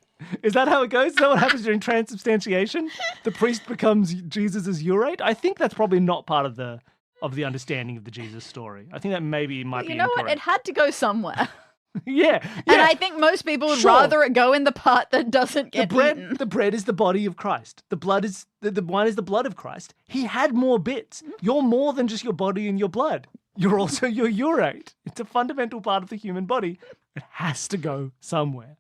Is that how it goes? Is that what happens during transubstantiation? The priest becomes Jesus' urate? I think that's probably not part of the understanding of the Jesus story. I think that maybe might be incorrect. You know what? It had to go somewhere. Yeah. And I think most people would rather it go in the part that doesn't get eaten. The bread is the body of Christ. The blood is the wine is the blood of Christ. He had more bits. You're more than just your body and your blood. You're also your urate. It's a fundamental part of the human body. It has to go somewhere.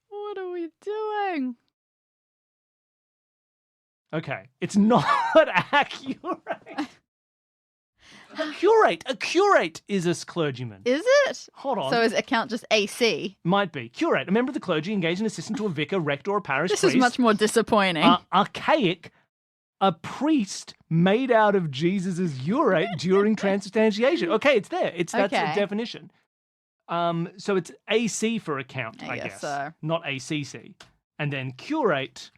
What are we doing? Okay, it's not accurate. A curate is a clergyman. Is it? Hold on. So is account just AC? Might be. Curate, a member of the clergy engaged in assistant to a vicar, rector, or parish priest. This is much more disappointing. Archaic, a priest made out of Jesus' urate during transubstantiation. Okay, it's there. That's a definition. So it's AC for account, I guess. So. Not ACC. And then curate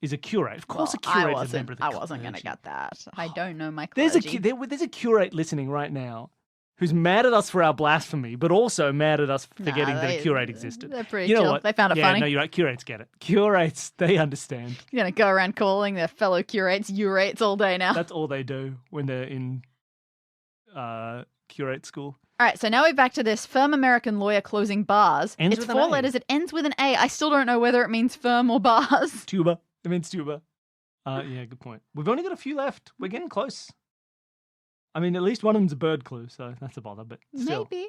is a curate. Of course, a curate is a member of the clergy. I wasn't going to get that. I don't know my clergy. There's a curate listening right now who's mad at us for our blasphemy, but also mad at us forgetting that a curate existed. They're pretty chill. They found it funny. No, you're right. Curates get it. Curates, they understand. You're going to go around calling their fellow curates urates all day now. That's all they do when they're in curate school. All right, so now we're back to this firm American lawyer closing bars. It's 4 letters. It ends with an A. I still don't know whether it means firm or bars. Tuba. It means tuba. Yeah, good point. We've only got a few left. We're getting close. I mean, at least one of them's a bird clue, so that's a bother, but still. Maybe.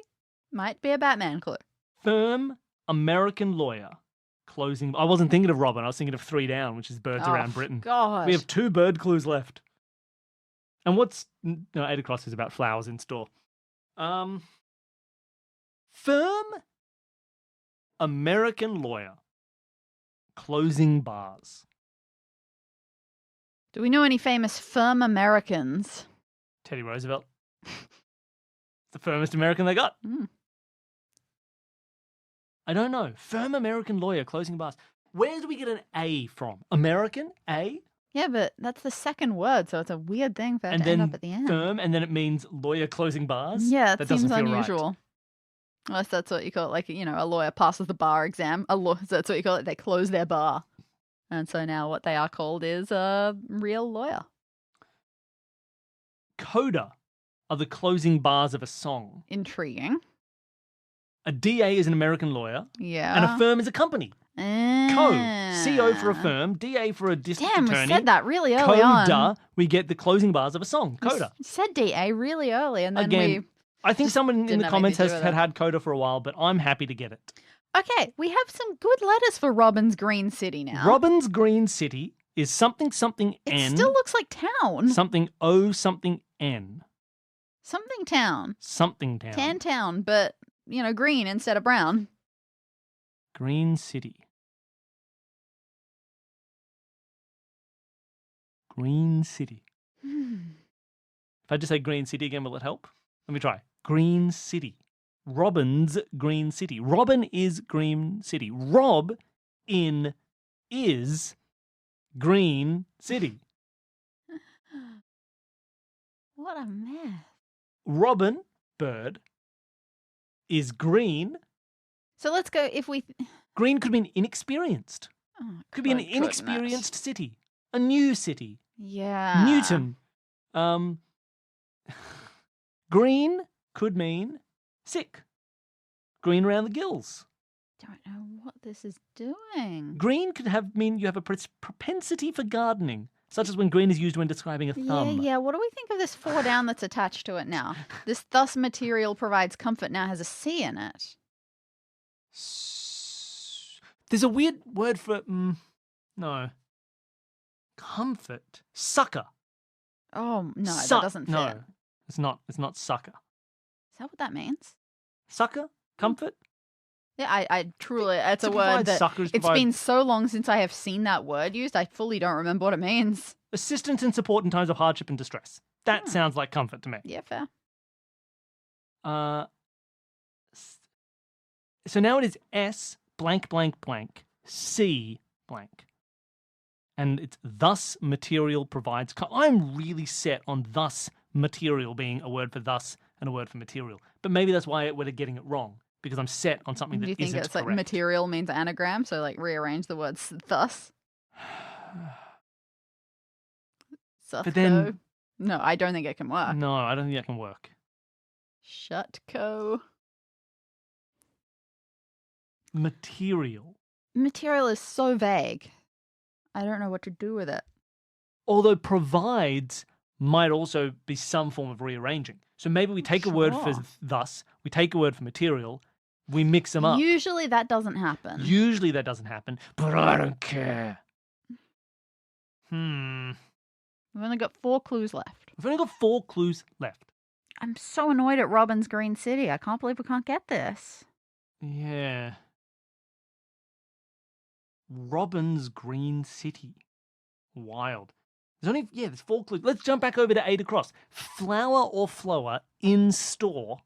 Might be a Batman clue. Firm American lawyer closing. I wasn't thinking of Robin. I was thinking of 3 down, which is birds around Britain. Gosh. We have 2 bird clues left. And 8 across is about flowers in store. Firm American lawyer closing bars. Do we know any famous firm Americans? Teddy Roosevelt. The firmest American they got. I don't know. Firm American lawyer closing bars. Where do we get an A from? American? A? Yeah, but that's the second word, so it's a weird thing for it to end up at the end. Firm, and then it means lawyer closing bars? Yeah, that seems unusual. Right. Unless that's what you call it, like, a lawyer passes the bar exam. That's what you call it. They close their bar. And so now what they are called is a real lawyer. Coda are the closing bars of a song. Intriguing. A DA is an American lawyer. Yeah. And a firm is a company. CO for a firm, DA for a district attorney. We said that really early on. Coda, we get the closing bars of a song. Coda. We said DA really early, and then Again, I think someone in the comments had had Coda for a while, but I'm happy to get it. Okay, we have some good letters for Robin's Green City now. Robin's Green City is something something N. It still looks like town. Something O something N. Something town. Something town. Tan town, but, green instead of brown. Green City. Green City. If I just say Green City again, will it help? Let me try. Green City. Robin's Green City. Robin is Green City. Rob in is Green City. What a mess. Robin, bird, is green. So let's go if we... Green could mean inexperienced. Oh, could be an inexperienced city. A new city. Yeah. Newton. Green could mean sick. Green around the gills. Don't know what this is doing. Green could mean you have a propensity for gardening, such as when green is used when describing a thumb. Yeah. What do we think of this 4 down that's attached to it now? This thus material provides comfort now has a C in it. There's a weird word for no. Comfort. Sucker. Oh no, that doesn't fit. No, it's not. It's not sucker. Is that what that means? Sucker? Comfort? Yeah, I truly, it's a word that it's been so long since I have seen that word used. I fully don't remember what it means. Assistance and support in times of hardship and distress. That sounds like comfort to me. Yeah, fair. So now it is S blank blank blank C blank. And it's thus material provides. I'm really set on thus material being a word for thus and a word for material. But maybe that's why we're getting it wrong, because I'm set on something that isn't correct. Do you think it's like material means anagram, so like rearrange the words thus? But then... No, I don't think it can work. No, I don't think that can work. Shutco. Material. Material is so vague. I don't know what to do with it. Although provides might also be some form of rearranging. So maybe we take a word for thus, we take a word for material, we mix them up. Usually that doesn't happen. But I don't care. We've only got 4 clues left. I'm so annoyed at Robin's Green City. I can't believe we can't get this. Yeah. Robin's Green City. Wild. There's 4 clues. Let's jump back over to 8 across. Flower or flower in store.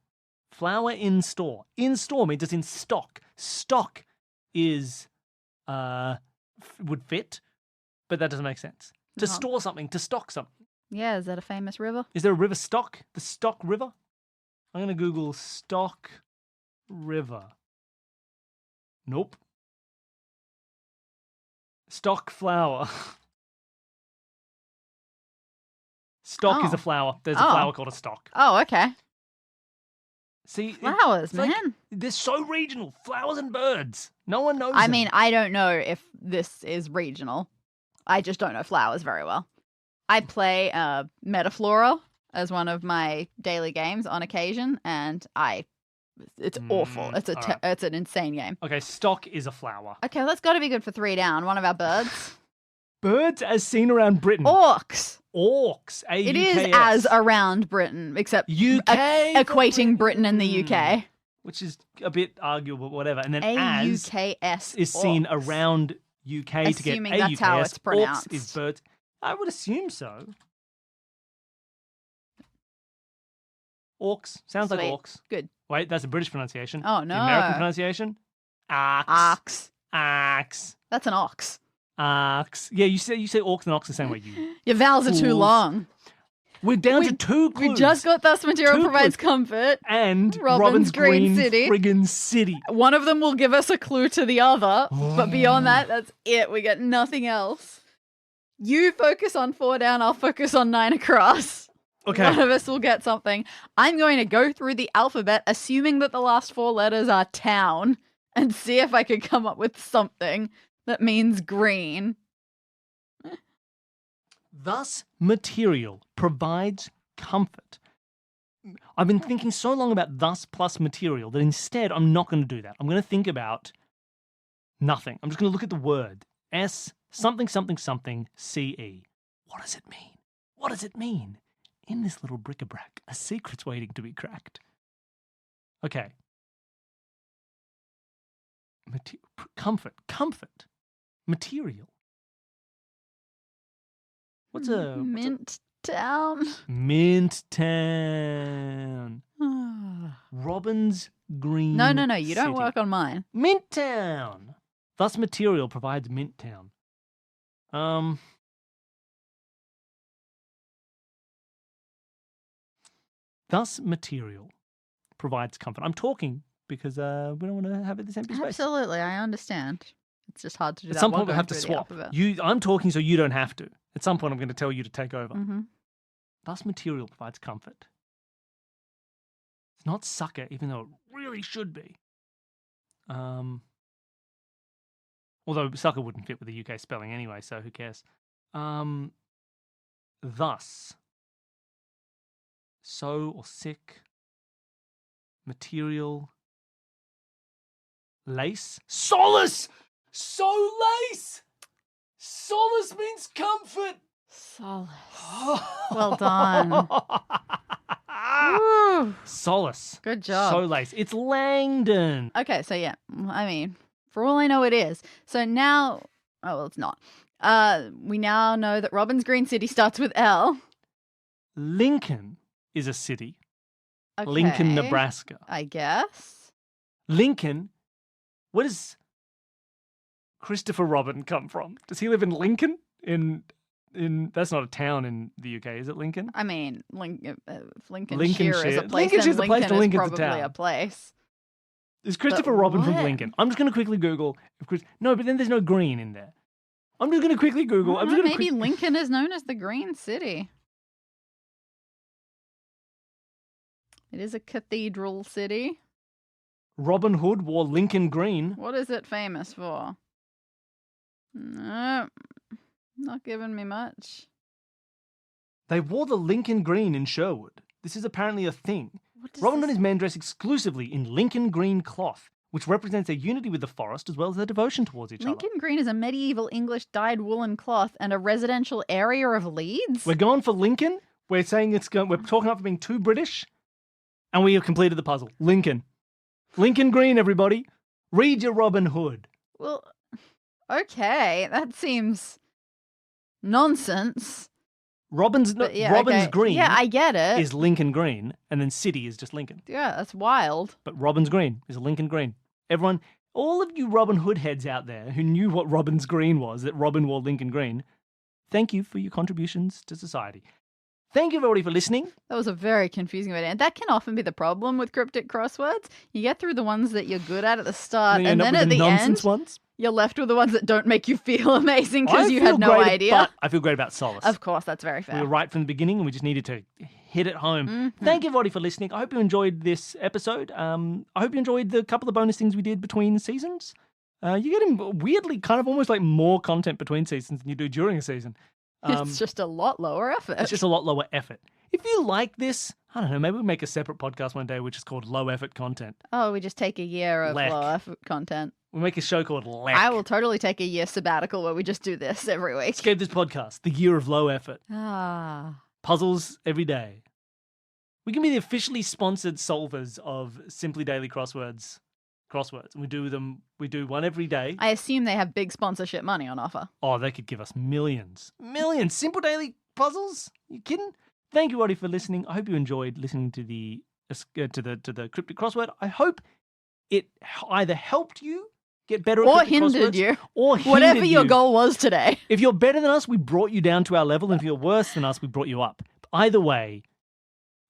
Flower in store. In store means it's in stock. Stock is, would fit, but that doesn't make sense. To store something, to stock something. Yeah, is that a famous river? Is there a river Stock? The Stock River? I'm going to Google Stock River. Nope. Stock flower. Stock is a flower. There's a flower called a stock. Oh, okay. See, flowers, man. Like, they're so regional. Flowers and birds. No one knows. I mean, I don't know if this is regional. I just don't know flowers very well. I play Metaflora as one of my daily games on occasion, and it's awful. It's an insane game. Okay, stock is a flower. Okay, that's got to be good for 3 down. One of our birds. Birds as seen around Britain. Orcs. Orcs. A-U-K-S. It is as around Britain, except UK equating Britain and the UK. Which is a bit arguable, whatever. And then A-U-K-S is seen around UK to get assuming that's how it's pronounced. Orcs is birds. I would assume so. Orcs. Sounds like orcs. Good. Wait, that's a British pronunciation. Oh, no. The American pronunciation? Ox. Ox. That's an ox. Ox. Yeah, you say orcs and ox the same way you. Your vowels are too long. We're down to 2 clues. We just got thus material 2 provides clues. comfort. And Robin's Green City. friggin' city. One of them will give us a clue to the other, but beyond that, that's it. We get nothing else. You focus on 4 down, I'll focus on 9 across. Okay. One of us will get something. I'm going to go through the alphabet, assuming that the last 4 letters are town, and see if I could come up with something that means green. Thus, material provides comfort. I've been thinking so long about thus plus material that instead I'm not going to do that. I'm going to think about nothing. I'm just going to look at the word. S something something something CE. What does it mean? What does it mean? In this little bric-a-brac, a secret's waiting to be cracked. Okay. Comfort. Material. What's Mint Town? Mint Town. Robin's Green No, you don't City. work on mine. Mint Town. Thus material provides Mint Town. Thus material provides comfort. I'm talking because we don't want to have it this empty space. Absolutely, I understand. It's just hard to do that. At some while point we'll going have to through the swap. alphabet. I'm talking so you don't have to. At some point I'm going to tell you to take over. Mm-hmm. Thus material provides comfort. It's not sucker, even though it really should be. Although sucker wouldn't fit with the UK spelling anyway, so who cares? Thus. So or sick. Material. Lace. Solace! Solace! Solace means comfort! Solace. Well done. Woo. Solace. Good job. Solace. It's Langdon. Okay, so yeah, I mean, for all I know it is. So now, oh, well, it's not. We now know that Robin's Green City starts with L. Lincoln is a city. Okay, Lincoln, Nebraska. I guess. Lincoln, where does Christopher Robin come from? Does he live in Lincoln? In that's not a town in the UK, is it Lincoln? I mean, Lincolnshire Lincolnshire. is a place. Lincolnshire's and a place, Lincoln and is Lincoln's a probably town. a place. Is Christopher But Robin from what? Lincoln? I'm just going to quickly Google. No, but then there's no green in there. I'm just going to quickly Google. I don't know, maybe Lincoln is known as the Green City. It is a cathedral city. Robin Hood wore Lincoln green. What is it famous for? No, not giving me much. They wore the Lincoln green in Sherwood. This is apparently a thing. What does Robin this- and his men dress exclusively in Lincoln green cloth, which represents their unity with the forest as well as their devotion towards each Lincoln other. green is a medieval English dyed woolen cloth and a residential area of Leeds. We're going for Lincoln. We're saying we're talking about being too British, and we have completed the puzzle. Lincoln. Lincoln green, everybody. Read your Robin Hood. Well, okay, that seems nonsense. Robin's But yeah, Robin's okay. green Yeah, I get it. is Lincoln green, and then city is just Lincoln. Yeah, that's wild. But Robin's green is Lincoln green. Everyone, all of you Robin Hood heads out there who knew what Robin's green was, that Robin wore Lincoln green, thank you for your contributions to society. Thank you, everybody, for listening. That was a very confusing way to end. That can often be the problem with cryptic crosswords. You get through the ones that you're good at the start, You and end up then with at the nonsense end, ones. you're left with the ones that don't make you feel amazing because I you feel had no great, idea. But I feel great about Solace. Of course, that's very We fair. were right from the beginning, and we just needed to hit it home. Mhm. Thank you, everybody, for listening. I hope you enjoyed this episode. I hope you enjoyed the couple of bonus things we did between seasons. You're getting weirdly kind of almost like more content between seasons than you do during a season. It's just a lot lower effort. It's just a lot lower effort. If you like this, I don't know, maybe we'll make a separate podcast one day which is called Low Effort Content. Oh, we just take a year of Leck. low effort content. We'll make a show called Leck. I will totally take a year sabbatical where we just do this every week. Let's give this podcast the year of low effort. Ah. Puzzles every day. We can be the officially sponsored solvers of Simply Daily Crosswords. We do one every day. I assume they have big sponsorship money on offer. Oh, they could give us millions. Millions. Simple Daily Puzzles? You kidding? Thank you, everybody, for listening. I hope you enjoyed listening to the Cryptic Crossword. I hope it either helped you get better at Or Cryptic hindered Crosswords, you. or hindered Whatever your you. goal was today. If you're better than us, we brought you down to our level, and if you're worse than us, we brought you up. Either way,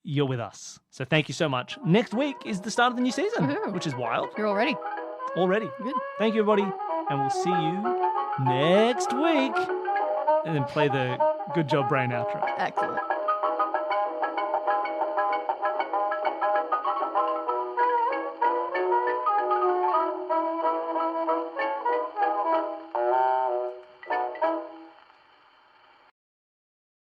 you're with us. So thank you so much. Next week is the start of the new season, Woohoo. which is wild. You're all ready. Already. Good. Thank you, everybody. And we'll see you next week. And then play the good job brain outro. Excellent.